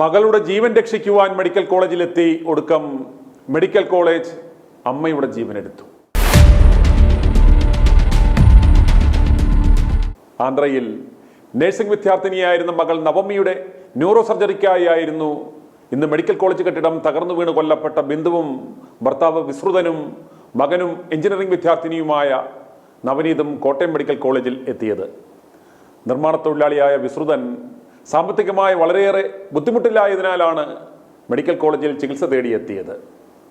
മകളുടെ ജീവൻ രക്ഷിക്കുവാൻ മെഡിക്കൽ കോളേജിലെത്തി ഒടുക്കം മെഡിക്കൽ കോളേജ് അമ്മയുടെ ജീവനെടുത്തു. ആന്ധ്രയിൽ നഴ്സിംഗ് വിദ്യാർത്ഥിനിയായിരുന്ന മകൾ നവമിയുടെ ന്യൂറോ സർജറിക്കായിരുന്നു ഇന്ന് മെഡിക്കൽ കോളേജ് കെട്ടിടം തകർന്നു വീണ് കൊല്ലപ്പെട്ട ബിന്ദുവും ഭർത്താവ് വിസ്തൃതനും മകനും എഞ്ചിനീയറിംഗ് വിദ്യാർത്ഥിനിയുമായ നവനീതും കോട്ടയം മെഡിക്കൽ കോളേജിൽ എത്തിയത്. നിർമ്മാണ തൊഴിലാളിയായ വിസ്തൃതൻ സാമ്പത്തികമായി വളരെയേറെ ബുദ്ധിമുട്ടില്ലായതിനാലാണ് മെഡിക്കൽ കോളേജിൽ ചികിത്സ തേടിയെത്തിയത്.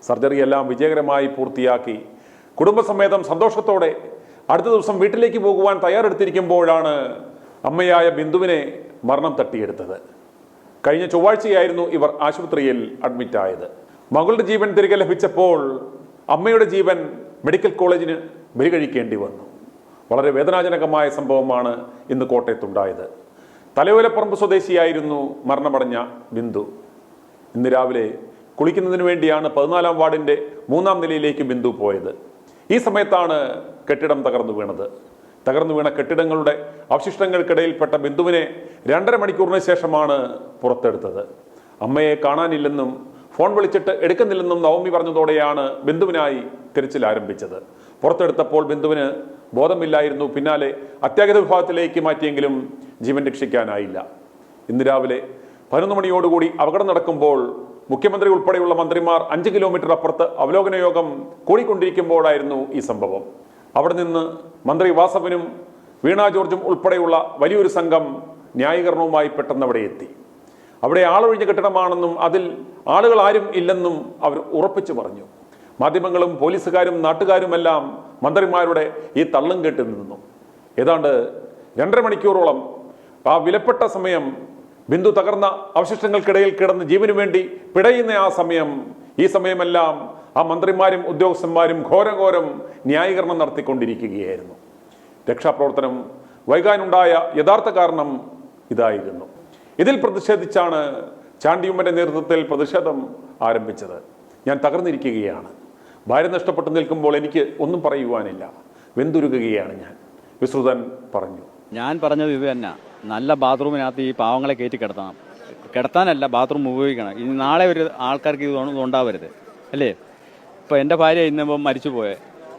സർജറി എല്ലാം വിജയകരമായി പൂർത്തിയാക്കി കുടുംബസമേതം സന്തോഷത്തോടെ അടുത്ത ദിവസം വീട്ടിലേക്ക് പോകുവാൻ തയ്യാറെടുത്തിരിക്കുമ്പോഴാണ് അമ്മയായ ബിന്ദുവിനെ മരണം തട്ടിയെടുത്തത്. കഴിഞ്ഞ ചൊവ്വാഴ്ചയായിരുന്നു ഇവർ ആശുപത്രിയിൽ അഡ്മിറ്റായത്. മകളുടെ ജീവൻ തിരികെ ലഭിച്ചപ്പോൾ അമ്മയുടെ ജീവൻ മെഡിക്കൽ കോളേജിന് ബലികഴിക്കേണ്ടി വന്നു. വളരെ വേദനാജനകമായ സംഭവമാണ് ഇന്ന് കോട്ടയത്തുണ്ടായത്. തലയോലപ്പറമ്പ് സ്വദേശിയായിരുന്നു മരണമടഞ്ഞ ബിന്ദു. ഇന്ന് രാവിലെ കുളിക്കുന്നതിന് വേണ്ടിയാണ് 14-ാം വാർഡിന്റെ 3-ാം നിലയിലേക്ക് ബിന്ദു പോയത്. ഈ സമയത്താണ് കെട്ടിടം തകർന്നു വീണത്. തകർന്നു വീണ കെട്ടിടങ്ങളുടെ അവശിഷ്ടങ്ങൾക്കിടയിൽപ്പെട്ട ബിന്ദുവിനെ 2.5 മണിക്കൂറിന് ശേഷമാണ് പുറത്തെടുത്തത്. അമ്മയെ കാണാനില്ലെന്നും ഫോൺ വിളിച്ചിട്ട് എടുക്കുന്നില്ലെന്നും നവമി പറഞ്ഞതോടെയാണ് ബിന്ദുവിനായി തിരച്ചിൽ ആരംഭിച്ചത്. പുറത്തെടുത്തപ്പോൾ ബിന്ദുവിന് ബോധമില്ലായിരുന്നു. പിന്നാലെ അത്യാഹിത വിഭാഗത്തിലേക്ക് മാറ്റിയെങ്കിലും ജീവൻ രക്ഷിക്കാനായില്ല. ഇന്ന് രാവിലെ 11 മണിയോടുകൂടി അപകടം നടക്കുമ്പോൾ മുഖ്യമന്ത്രി ഉൾപ്പെടെയുള്ള മന്ത്രിമാർ 5 കിലോമീറ്റർ അപ്പുറത്ത് അവലോകന യോഗം കൂടിക്കൊണ്ടിരിക്കുമ്പോഴായിരുന്നു ഈ സംഭവം. അവിടെ നിന്ന് മന്ത്രി വാസവനും വീണ ജോർജും ഉൾപ്പെടെയുള്ള വലിയൊരു സംഘം ന്യായീകരണവുമായി പെട്ടെന്ന് അവിടെ എത്തി. അവിടെ ആളൊഴിഞ്ഞ കെട്ടിടമാണെന്നും അതിൽ ആളുകൾ ആരും ഇല്ലെന്നും അവർ ഉറപ്പിച്ചു പറഞ്ഞു. മാധ്യമങ്ങളും പോലീസുകാരും നാട്ടുകാരുമെല്ലാം മന്ത്രിമാരുടെ ഈ തള്ളും കേട്ട് നിന്നു. ഏതാണ്ട് 2.5 മണിക്കൂറോളം ആ വിലപ്പെട്ട സമയം ബിന്ദു തകർന്ന അവശിഷ്ടങ്ങൾക്കിടയിൽ കിടന്ന് ജീവനു വേണ്ടി പിടയുന്ന ആ സമയം, ഈ സമയമെല്ലാം ആ മന്ത്രിമാരും ഉദ്യോഗസ്ഥന്മാരും ഘോരഘോരം ന്യായീകരണം നടത്തിക്കൊണ്ടിരിക്കുകയായിരുന്നു. രക്ഷാപ്രവർത്തനം വൈകാനുണ്ടായ യഥാർത്ഥ കാരണം ഇതായിരുന്നു. ഇതിൽ പ്രതിഷേധിച്ചാണ് ചാണ്ടിയുമ്മന്റെ നേതൃത്വത്തിൽ പ്രതിഷേധം ആരംഭിച്ചത്. ഞാൻ തകർന്നിരിക്കുകയാണ്, ഭാര്യ നഷ്ടപ്പെട്ടു നിൽക്കുമ്പോൾ എനിക്ക് ഒന്നും പറയുവാനില്ല, വെന്തുരുകുകയാണ് ഞാൻ, വിസ്തൃതൻ പറഞ്ഞു. ഞാൻ പറഞ്ഞത് ഇത് തന്നെ, നല്ല ബാത്റൂമിനകത്ത് ഈ പാവങ്ങളെ കയറ്റി കിടത്തണം. കിടത്താനല്ല, ബാത്റൂം ഉപയോഗിക്കണം. ഇനി നാളെ ഒരു ആൾക്കാർക്ക് ഇത് ഉണ്ടാവരുത് അല്ലേ. ഇപ്പോൾ എൻ്റെ ഭാര്യ ഇന്നിപ്പം മരിച്ചു പോയേ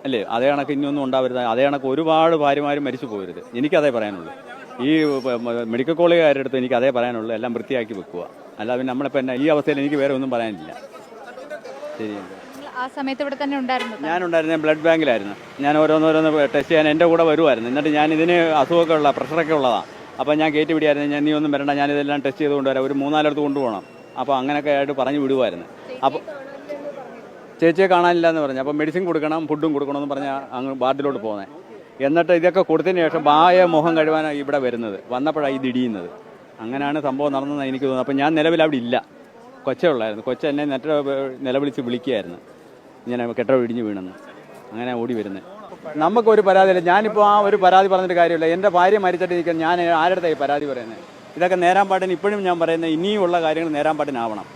അല്ലേ, അതേ കണക്ക് ഇനിയൊന്നും ഉണ്ടാവരുത്. അതേ കണക്ക് ഒരുപാട് ഭാര്യമാരും മരിച്ചു പോകരുത്. എനിക്കതേ പറയാനുള്ളൂ. ഈ മെഡിക്കൽ കോളേജുകാരുടെ അടുത്ത് എനിക്ക് അതേ പറയാനുള്ളൂ, എല്ലാം വൃത്തിയാക്കി വെക്കുക. അല്ലാതെ നമ്മളിപ്പോൾ എന്നാ ഈ അവസ്ഥയിൽ എനിക്ക് വേറെ ഒന്നും പറയാനില്ല. ശരി. ആ സമയത്ത് ഇവിടെ തന്നെ ഉണ്ടായിരുന്നു? ഞാനുണ്ടായിരുന്നു, ബ്ലഡ് ബാങ്കിലായിരുന്നു. ഞാൻ ഓരോന്നോരോന്ന് ടെസ്റ്റ് ചെയ്യാൻ എൻ്റെ കൂടെ വരുമായിരുന്നു. എന്നിട്ട് ഞാൻ ഇതിന് അസുഖമൊക്കെ ഉള്ള പ്രഷറൊക്കെ ഉള്ളതാണ്. അപ്പോൾ ഞാൻ കയറ്റി വിടിയായിരുന്നു, നീ ഒന്നും വരണ്ട, ഞാനിതെല്ലാം ടെസ്റ്റ് ചെയ്ത് കൊണ്ടുവരാം, ഒരു 3-4 കൊണ്ടുപോകണം. അപ്പോൾ അങ്ങനെയൊക്കെ ആയിട്ട് പറഞ്ഞു വിടുമായിരുന്നു. അപ്പോൾ ചേച്ചിയെ കാണാനില്ല എന്ന് പറഞ്ഞു. അപ്പോൾ മെഡിസിൻ കൊടുക്കണം, ഫുഡും കൊടുക്കണമെന്ന് പറഞ്ഞാൽ അങ്ങ് വാർഡിലോട്ട് പോകുന്നത്. എന്നിട്ട് ഇതൊക്കെ കൊടുത്തതിന് ശേഷം മുഖം കഴുകാനാണ് ഇവിടെ വരുന്നത്. വന്നപ്പോഴാണ് ഇത് ഇടിയുന്നത്. അങ്ങനെയാണ് സംഭവം നടന്നതെന്ന് എനിക്ക് തോന്നുന്നു. അപ്പോൾ ഞാൻ നിലവിൽ അവിടെ ഇല്ല, കൊച്ചേ ഉള്ളായിരുന്നു. കൊച്ച എന്നെ നിലവിളിച്ച് വിളിക്കുകയായിരുന്നു, ഇങ്ങനെ കെട്ടിടം ഇടിഞ്ഞ് വീണെന്ന്. അങ്ങനെ ഓടി വരുന്നത്. നമുക്കൊരു പരാതിയില്ല. ഞാനിപ്പോൾ ആ ഒരു പരാതി പറഞ്ഞിട്ട് കാര്യമില്ല. എൻ്റെ ഭാര്യ മരിച്ചിട്ട് നിൽക്കാൻ ഞാൻ ആരുടെയായി പരാതി പറയുന്നത്? ഇതൊക്കെ നേരാൻ പാട്ടിന് ഇപ്പോഴും ഞാൻ പറയുന്നത്, ഇനിയുമുള്ള കാര്യങ്ങൾ നേരാൻ പാട്ടിനാവണം.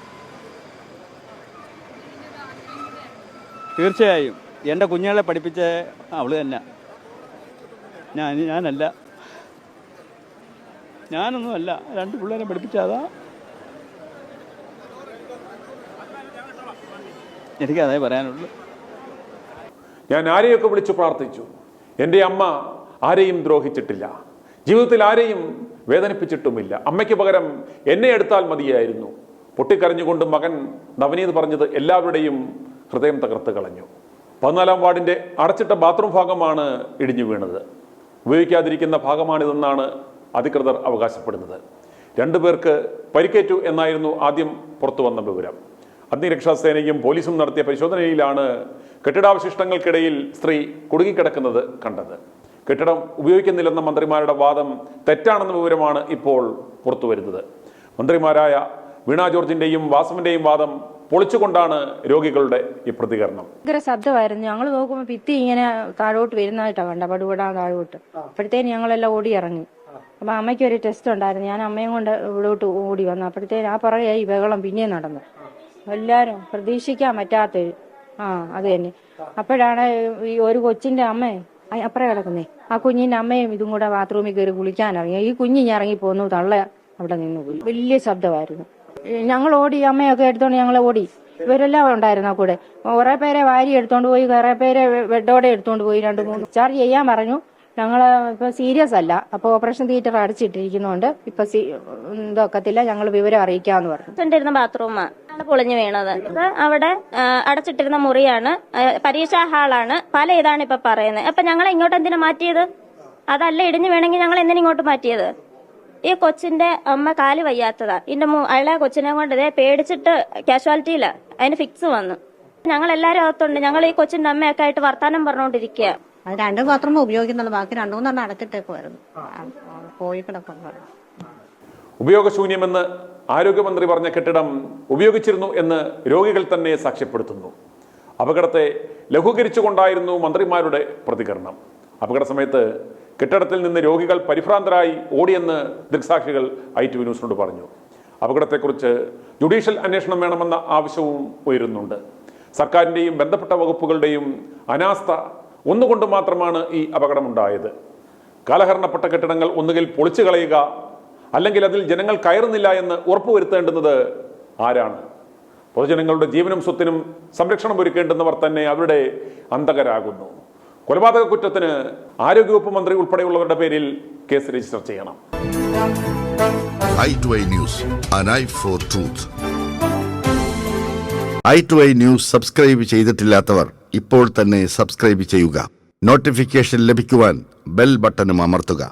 തീർച്ചയായും എൻ്റെ കുഞ്ഞുങ്ങളെ പഠിപ്പിച്ച അവള് തന്നെ, ഞാനല്ല, ഞാനൊന്നുമല്ല. 2 പിള്ളേരെ പഠിപ്പിച്ചതാ. എനിക്കതേ പറയാനുള്ളൂ. ഞാൻ ആരെയൊക്കെ വിളിച്ചു പ്രാർത്ഥിച്ചു. എൻ്റെ അമ്മ ആരെയും ദ്രോഹിച്ചിട്ടില്ല, ജീവിതത്തിൽ ആരെയും വേദനിപ്പിച്ചിട്ടുമില്ല. അമ്മയ്ക്ക് പകരം എന്നെ എടുത്താൽ മതിയായിരുന്നു. പൊട്ടിക്കരഞ്ഞുകൊണ്ട് മകൻ നവനീത് പറഞ്ഞത് എല്ലാവരുടെയും ഹൃദയം തകർത്ത് കളഞ്ഞു. 14-ാം വാർഡിന്റെ അടച്ചിട്ട ബാത്റൂം ഭാഗമാണ് ഇടിഞ്ഞു വീണത്. ഉപയോഗിക്കാതിരിക്കുന്ന ഭാഗമാണിതെന്നാണ് അധികൃതർ അവകാശപ്പെടുന്നത്. 2 പേർക്ക് പരിക്കേറ്റു എന്നായിരുന്നു ആദ്യം പുറത്തു വന്ന വിവരം. അഗ്നിരക്ഷാസേനയും പോലീസും നടത്തിയ പരിശോധനയിലാണ് കെട്ടിടാവശിഷ്ടങ്ങൾക്കിടയിൽ സ്ത്രീ കുടുങ്ങിക്കിടക്കുന്നത് കണ്ടത്. കെട്ടിടം ഉപയോഗിക്കുന്നില്ലെന്ന മന്ത്രിമാരുടെ വാദം തെറ്റാണെന്ന വിവരമാണ് ഇപ്പോൾ പുറത്തുവരുന്നത്. മന്ത്രിമാരായ വീണ ജോർജിന്റെയും വാസവന്റെയും വാദം പൊളിച്ചുകൊണ്ടാണ് രോഗികളുടെ ഈ പ്രതികരണം. ഭയങ്കര ശബ്ദമായിരുന്നു. ഞങ്ങൾ നോക്കുമ്പോൾ ഭിത്തി ഇങ്ങനെ താഴോട്ട് വരുന്നതായിട്ടാണ് കണ്ട, പടുപടാ താഴോട്ട്. അപ്പോഴത്തേന് ഞങ്ങളെല്ലാം ഓടി ഇറങ്ങി. അപ്പൊ അമ്മയ്ക്ക് ഒരു ടെസ്റ്റ് ഉണ്ടായിരുന്നു. ഞാൻ അമ്മയും കൊണ്ട് ഇവിടോട്ട് ഓടി വന്നു. അപ്പോഴത്തേന് ആ പുറകെ ഈ ബഹളം പിന്നെയും നടന്നു. എല്ലാരും പ്രതീക്ഷിക്കാൻ പറ്റാത്തൊരു അത് തന്നെ. അപ്പോഴാണ് ഈ ഒരു കൊച്ചിന്റെ അമ്മയെ അപ്പുറം കിടക്കുന്നേ, ആ കുഞ്ഞിന്റെ അമ്മയും ഇതും കൂടെ ബാത്റൂമിൽ കയറി കുളിക്കാനിറങ്ങി. ഈ കുഞ്ഞിഞ്ഞ് ഇറങ്ങി പോന്നു, തള്ള അവിടെ നിന്ന് പോയി. വലിയ ശബ്ദമായിരുന്നു. ഞങ്ങൾ ഓടി, അമ്മയൊക്കെ എടുത്തോണ്ട് ഞങ്ങൾ ഓടി. ഇവരെല്ലാം ഉണ്ടായിരുന്നു കൂടെ. കുറെ പേരെ വാരി എടുത്തോണ്ട് പോയി, കുറെ പേരെ ബെഡോടെ എടുത്തോണ്ട് പോയി. 2-3 ഡിസ്ചാർജ് ചെയ്യാൻ പറഞ്ഞു. ഞങ്ങള് ഇപ്പൊ സീരിയസ് അല്ല, അപ്പൊ ഓപ്പറേഷൻ തിയേറ്റർ അടച്ചിട്ടിരിക്കുന്നോണ്ട് ഇപ്പൊ ഇതൊക്കത്തില്ല, ഞങ്ങൾ വിവരം അറിയിക്കാന്ന് പറഞ്ഞു. ബാത്റൂമാണ് പൊളിഞ്ഞു വീണത്. അവിടെ അടച്ചിട്ടിരുന്ന മുറിയാണ്, പരീക്ഷാ ഹാളാണ്, പല ഇതാണ് ഇപ്പൊ പറയുന്നത്. അപ്പൊ ഞങ്ങളെ ഇങ്ങോട്ട് എന്തിനാ മാറ്റിയത്? അതല്ല ഇടിഞ്ഞു വേണമെങ്കിൽ ഞങ്ങൾ എന്തിനാ ഇങ്ങോട്ട് മാറ്റിയത്? ഈ കൊച്ചിന്റെ അമ്മ കാല് വയ്യാത്തതാ. ഇതിന്റെ അയാളെ കൊച്ചിനെ കൊണ്ട് ഇതേ പേടിച്ചിട്ട് കാഷ്വാലിറ്റിയില്ല, അതിന് ഫിക്സ് വന്നു. ഞങ്ങൾ എല്ലാരും അകത്തുണ്ട്. ഞങ്ങൾ ഈ കൊച്ചിന്റെ അമ്മയൊക്കെ ആയിട്ട് വർത്താനം പറഞ്ഞുകൊണ്ടിരിക്കുക. അത് 2 ബാത്റൂം ഉപയോഗിക്കുന്നുള്ളൂ, ബാക്കി 2-3 അടച്ചിട്ടേക്കുമായിരുന്നു. പോയി കിടക്കുന്നു. ഉപയോഗശൂന്യമെന്ന് ആരോഗ്യമന്ത്രി പറഞ്ഞ കെട്ടിടം ഉപയോഗിച്ചിരുന്നു എന്ന് രോഗികൾ തന്നെ സാക്ഷ്യപ്പെടുത്തുന്നു. അപകടത്തെ ലഘൂകരിച്ചുകൊണ്ടായിരുന്നു മന്ത്രിമാരുടെ പ്രതികരണം. അപകട സമയത്ത് കെട്ടിടത്തിൽ നിന്ന് രോഗികൾ പരിഭ്രാന്തരായി ഓടിയെന്ന് ദൃക്സാക്ഷികൾ ITV ന്യൂസിനോട് പറഞ്ഞു. അപകടത്തെക്കുറിച്ച് ജുഡീഷ്യൽ അന്വേഷണം വേണമെന്ന ആവശ്യവും ഉയരുന്നുണ്ട്. സർക്കാരിൻ്റെയും ബന്ധപ്പെട്ട വകുപ്പുകളുടെയും അനാസ്ഥ ഒന്നുകൊണ്ട് മാത്രമാണ് ഈ അപകടമുണ്ടായത്. കാലഹരണപ്പെട്ട കെട്ടിടങ്ങൾ ഒന്നുകിൽ പൊളിച്ചു കളയുക, അല്ലെങ്കിൽ അതിൽ ജനങ്ങൾ കയറുന്നില്ല എന്ന് ഉറപ്പുവരുത്തേണ്ടുന്നത് ആരാണ്? പൊതുജനങ്ങളുടെ ജീവനും സ്വത്തിനും സംരക്ഷണം ഒരുക്കേണ്ടുന്നവർ തന്നെ അവരുടെ അന്തകരാകുന്നു. കൊലപാതക കുറ്റത്തിന് ആരോഗ്യവകുപ്പ് മന്ത്രി ഉൾപ്പെടെയുള്ളവരുടെ പേരിൽ കേസ് രജിസ്റ്റർ ചെയ്യണം. i2i News, an eye for truth. i2i News subscribe ചെയ്തിട്ടില്ലാത്തവർ ഇപ്പോൾ തന്നെ സബ്സ്ക്രൈബ് ചെയ്യുക. നോട്ടിഫിക്കേഷൻ ലഭിക്കുവാൻ ബെൽ ബട്ടണും അമർത്തുക.